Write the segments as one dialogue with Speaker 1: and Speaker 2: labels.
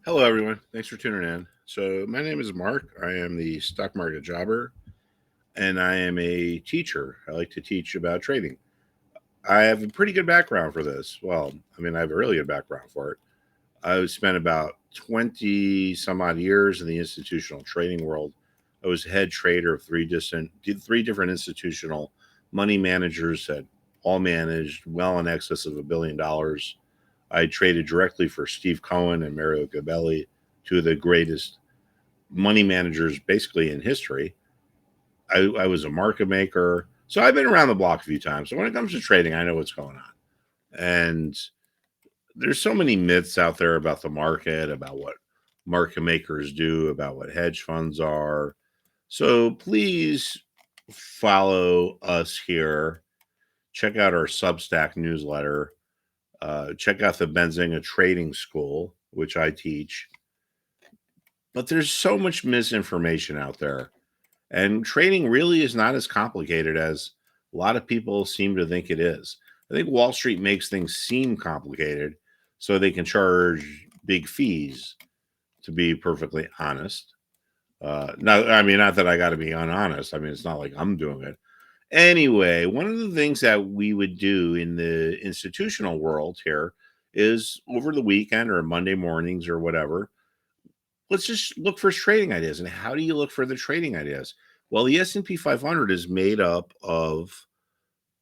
Speaker 1: Hello, everyone. Thanks for tuning in. So, my name is Mark. I am the stock market jobber and I am a teacher. I like to teach about trading. I have a pretty good background for this. Well, I have a really good background for it. I spent about 20 some odd years in the institutional trading world. I was head trader of three different institutional money managers that all managed well in excess of $1 billion. I traded directly for Steve Cohen and Mario Gabelli, two of the greatest money managers basically in history. I was a market maker. So I've been around the block a few times. So when it comes to trading, I know what's going on. And there's so many myths out there about the market, about what market makers do, about what hedge funds are. So please follow us here. Check out our Substack newsletter. Check out the Benzinga Trading School, which I teach. But there's so much misinformation out there. And trading really is not as complicated as a lot of people seem to think it is. I think Wall Street makes things seem complicated so they can charge big fees, to be perfectly honest. Not that I got to be unhonest. It's not like I'm doing it. Anyway, one of the things that we would do in the institutional world here is over the weekend or Monday mornings or whatever, let's just look for trading ideas. And how do you look for the trading ideas? Well, the S&P 500 is made up of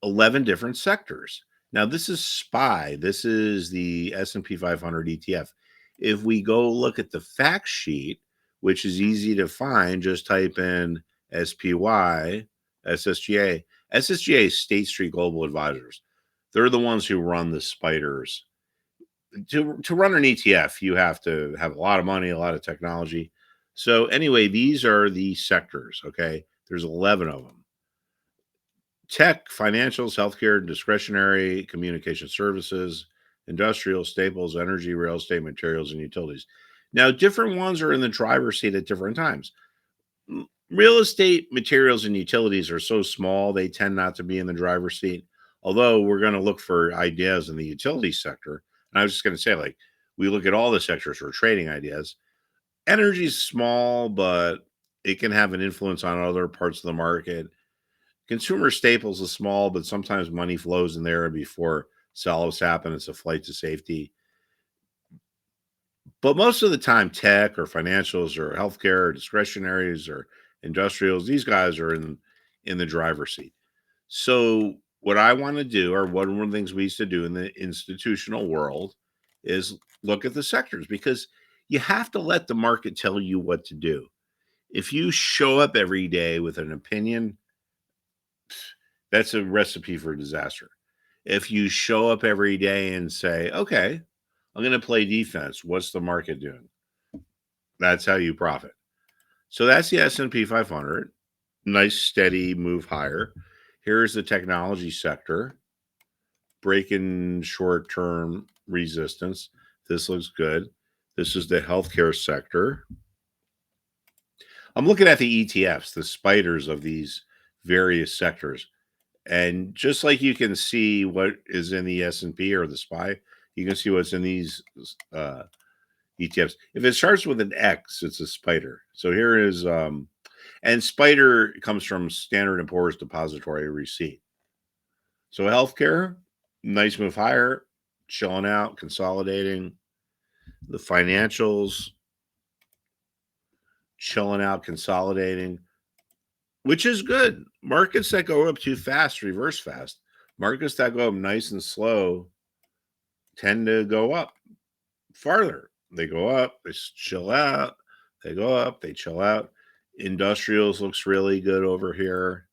Speaker 1: 11 different sectors. Now, this is SPY. This is the S&P 500 ETF. If we go look at the fact sheet, which is easy to find, just type in SPY, SSGA. SSGA is State Street Global Advisors. They're the ones who run the spiders. To run an ETF, you have to have a lot of money, a lot of technology. So anyway, these are the sectors. Okay, there's 11 of them: tech, financials, healthcare, discretionary, communication services, industrial, staples, energy, real estate, materials, and utilities. Now, different ones are in the driver's seat at different times. Real estate, materials, and utilities are so small, they tend not to be in the driver's seat. Although we're going to look for ideas in the utility sector. And I was just going to say, like, we look at all the sectors for trading ideas. Energy is small, but it can have an influence on other parts of the market. Consumer staples is small, but sometimes money flows in there before sells happen. It's a flight to safety. But most of the time, tech or financials or healthcare or discretionaries or industrials, these guys are in the driver's seat. So what I want to do, or one of the things we used to do in the institutional world, is look at the sectors, because you have to let the market tell you what to do. If you show up every day with an opinion, that's a recipe for disaster. If you show up every day and say, okay, I'm going to play defense, what's the market doing? That's how you profit. So that's the S&P 500. Nice steady move higher. Here's the technology sector, breaking short-term resistance. This looks good. This is the healthcare sector. I'm looking at the ETFs, the spiders of these various sectors. And just like you can see what is in the S&P or the SPY, you can see what's in these ETFs. If it starts with an X, it's a spider. So here is, and spider comes from Standard & Poor's Depository Receipt. So healthcare, nice move higher, chilling out, consolidating. The financials, chilling out, consolidating, which is good. Markets that go up too fast reverse fast. Markets that go up nice and slow tend to go up farther. They go up, they chill out, they go up, they chill out. Industrials looks really good over here.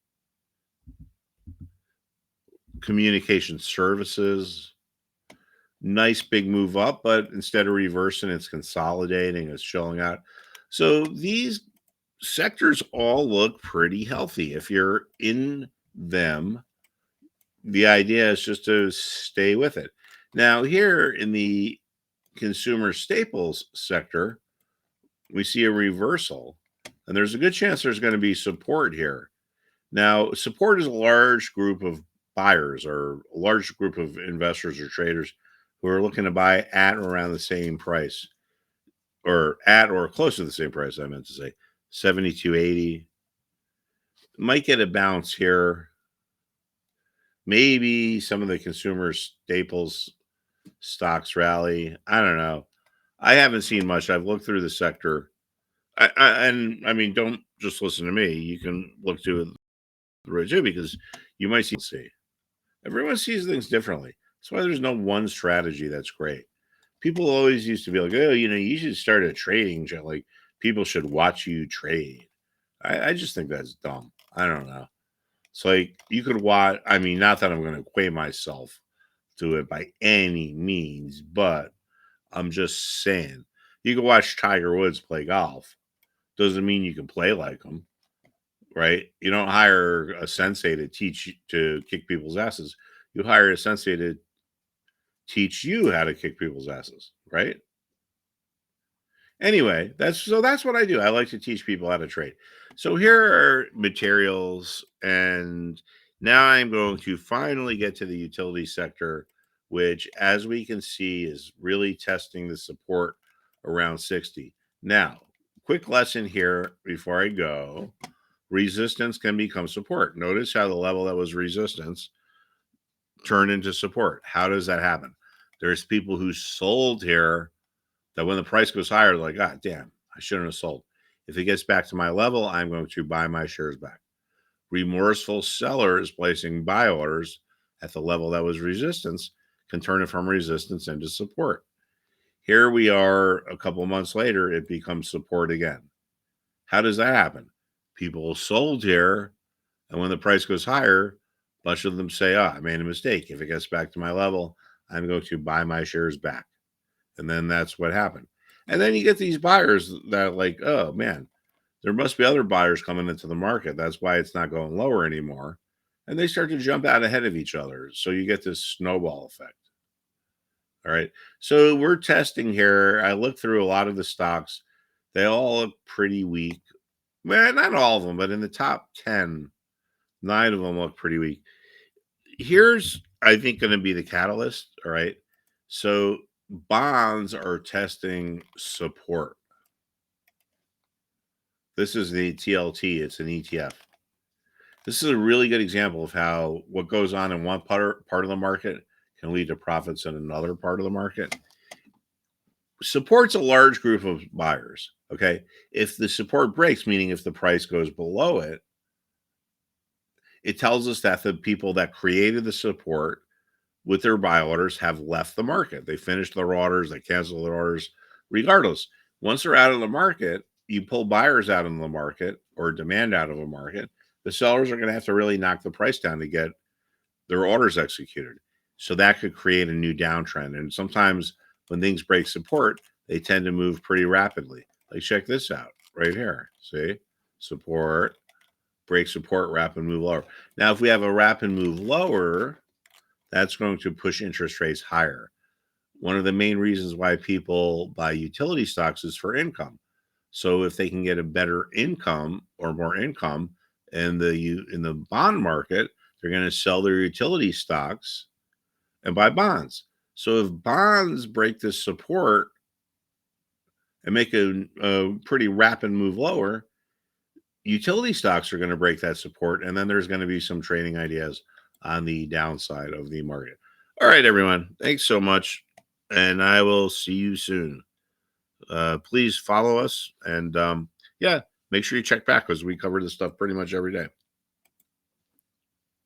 Speaker 1: Communication services, nice big move up, but instead of reversing, it's consolidating, it's chilling out. So these sectors all look pretty healthy. If you're in them, the idea is just to stay with it. Now, here in the consumer staples sector, we see a reversal, and there's a good chance there's going to be support here. Now, support is a large group of buyers or a large group of investors or traders who are looking to buy at or around the same price, or at or close to the same price. I meant to say 72.80. Might get a bounce here. Maybe some of the consumer staples stocks rally. I don't know. I haven't seen much. I've looked through the sector. And I mean, don't just listen to me. You can look to the road too, because you might see. Everyone sees things differently. That's why there's no one strategy that's great. People always used to be like, oh, you should start a trading channel. Like, people should watch you trade. I just think that's dumb. I don't know. It's like you could watch. I mean, not that I'm going to equate myself to it by any means, but I'm just saying you can watch Tiger Woods play golf. Doesn't mean you can play like him, right? You don't hire a sensei to kick people's asses. You hire a sensei to teach you how to kick people's asses, right? Anyway, that's what I do. I like to teach people how to trade. So here are materials, and now I'm going to finally get to the utility sector, which, as we can see, is really testing the support around 60. Now, quick lesson here before I go. Resistance can become support. Notice how the level that was resistance turned into support. How does that happen? There's people who sold here that when the price goes higher, like, God damn, I shouldn't have sold. If it gets back to my level, I'm going to buy my shares back. Remorseful sellers placing buy orders at the level that was resistance can turn it from resistance into support. Here we are a couple of months later, it becomes support again. How does that happen? People sold here, and when the price goes higher, a bunch of them say, I made a mistake. If it gets back to my level, I'm going to buy my shares back. And then that's what happened. And then you get these buyers that are like, oh man, there must be other buyers coming into the market. That's why it's not going lower anymore. And they start to jump out ahead of each other. So you get this snowball effect. All right. So we're testing here. I looked through a lot of the stocks. They all look pretty weak. Well, not all of them, but in the top 10, 9 of them look pretty weak. Here's, I think, going to be the catalyst. All right. So bonds are testing support. This is the TLT, it's an ETF. This is a really good example of how what goes on in one part of the market can lead to profits in another part of the market. Support's a large group of buyers. Okay. If the support breaks, meaning if the price goes below it, it tells us that the people that created the support with their buy orders have left the market. They finished their orders, they canceled their orders. Regardless, once they're out of the market, you pull buyers out of the market or demand out of a market, the sellers are going to have to really knock the price down to get their orders executed. So that could create a new downtrend. And sometimes when things break support, they tend to move pretty rapidly. Like, check this out right here. See, support, break support, rapid move lower. Now, if we have a rapid move lower, that's going to push interest rates higher. One of the main reasons why people buy utility stocks is for income. So if they can get a better income or more income in the bond market, they're going to sell their utility stocks and buy bonds. So if bonds break this support and make a pretty rapid move lower, utility stocks are going to break that support, and then there's going to be some trading ideas on the downside of the market. All right, everyone. Thanks so much, and I will see you soon. Please follow us, and yeah, make sure you check back because we cover this stuff pretty much every day.